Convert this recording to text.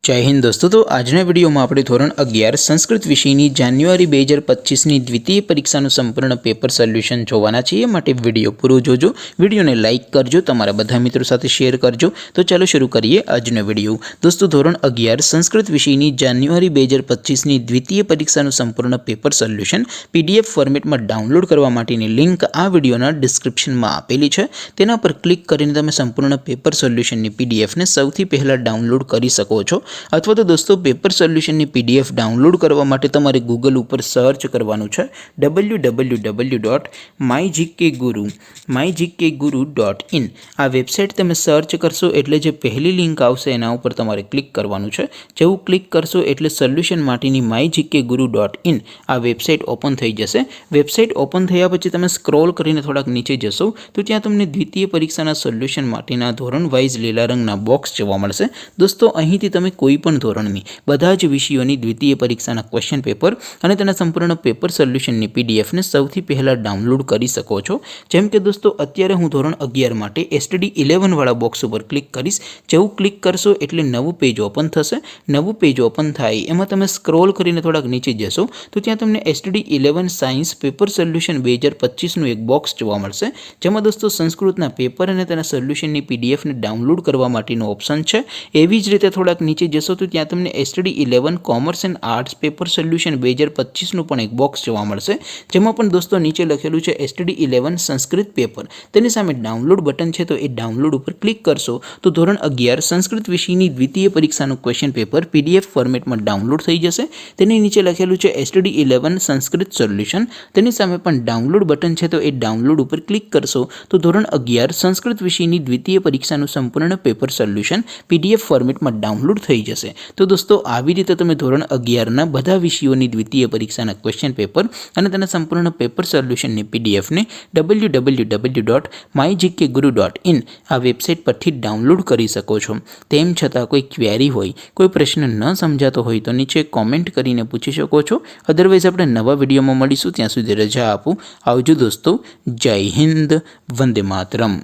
जय हिंद दोस्तों। तो આજના વિડીયોમાં આપણે ધોરણ 11 સંસ્કૃત વિષયની જાન્યુઆરી 2025ની દ્વિતીય પરીક્ષાનું સંપૂર્ણ પેપર સોલ્યુશન જોવાના છીએ। માટે વિડીયો પૂરો જોજો, વિડીયોને લાઇક કરજો, તમારા બધા મિત્રો સાથે શેર કરજો। તો ચાલો શરૂ કરીએ આજનો વિડીયો। દોસ્તો ધોરણ 11 સંસ્કૃત વિષયની જાન્યુઆરી 2025ની દ્વિતીય પરીક્ષાનું સંપૂર્ણ પેપર સોલ્યુશન પીડીએફ ફોર્મેટમાં ડાઉનલોડ કરવા માટેની લિંક આ વિડીયોના ડિસ્ક્રિપ્શનમાં આપેલી છે। તેના પર ક્લિક કરીને તમે સંપૂર્ણ પેપર સોલ્યુશનની પીડીએફને સૌથી પહેલા ડાઉનલોડ કરી શકો છો। अथवा तो दोस्तों पेपर सोल्यूशन पीडीएफ डाउनलॉड करवा माटे तमारे गूगल पर सर्च करवानुं छे www.mygkguru.in। आ वेबसाइट तमे सर्च करशो एटले जे पहली लिंक आवशे एना उपर तमारे क्लिक करवानुं छे। जेवुं क्लिक करशो एटले सोल्यूशन माटेनी mygkguru.in आ वेबसाइट ओपन थई जशे। वेबसाइट ओपन थया पछी तमे स्क्रॉल करीने थोड़ाक नीचे जशो तो त्यां तमने द्वितीय परीक्षाना सोल्यूशन माटेना धोरण वाइज लीला रंगना बॉक्स जोवा मळशे। दोस्तों અહીંથી તમે કોઈપણ ધોરણની બધા જ વિષયોની દ્વિતીય પરીક્ષાના ક્વેશ્ચન પેપર અને તેના સંપૂર્ણ પેપર સોલ્યુશનની પીડીએફને સૌથી પહેલા ડાઉનલોડ કરી શકો છો। જેમ કે દોસ્તો અત્યારે હું ધોરણ 11 માટે એસટીડી 11 વાળા બોક્સ ઉપર ક્લિક કરીશ। જેવું ક્લિક કરશો એટલે નવું પેજ ઓપન થશે। નવું પેજ ઓપન થાય એમાં તમે સ્ક્રોલ કરીને થોડાક નીચે જશો તો ત્યાં તમને એસટીડી 11 સાયન્સ પેપર સોલ્યુશન 2025નું એક બોક્સ જોવા મળશે, જેમાં દોસ્તો સંસ્કૃતના પેપર અને તેના સોલ્યુશનની પીડીએફને ડાઉનલોડ કરવા માટેનો ઓપ્શન છે। એવી જ રીતે થોડાક नीचे जशो तो त्यां तमने STD 11 commerce and arts paper solution 2025 पण एक बॉक्स जोवा मळशे, जेमां पण दोस्तों नीचे लखेलुं छे एसटीडी 11 संस्कृत पेपर। तेनी सामे डाउनलॉड बटन छे तो ए डाउनलॉड पर क्लिक करशो तो धोरण 11 संस्कृत विषयनी द्वितीय परीक्षानुं क्वेश्चन पेपर पीडीएफ फॉर्मेट में डाउनलॉड थई जशे। तेनी नीचे लखेलुं छे एसटीडी 11 संस्कृत सोल्यूशन। तेनी सामे पण डाउनलॉड बटन छे तो ए डाउनलॉड पर क्लिक करशो तो धोरण 11 संस्कृत विषयनी द्वितीय परीक्षानुं संपूर्ण पेपर सोल्यूशन पीडीएफ फॉर्मेट में डाउनलॉड થઈ જશે। તો દોસ્તો આવી રીતે તમે ધોરણ 11 ના બધા વિષયોની દ્વિતીય પરીક્ષાના ક્વેશ્ચન પેપર અને તેના સંપૂર્ણ પેપર સોલ્યુશનની પીડીએફ ને www.mygkguru.in આ વેબસાઇટ પરથી ડાઉનલોડ કરી શકો છો। તેમ છતાં કોઈ ક્વેરી હોય, કોઈ પ્રશ્ન ન સમજાતો હોય તો નીચે કોમેન્ટ કરીને પૂછી શકો છો। અધરવાઇઝ આપણે નવા વિડીયોમાં મળીશું, ત્યાં સુધી રજા આપો। આવજો દોસ્તો। જય હિન્દ, વંદે માતરમ।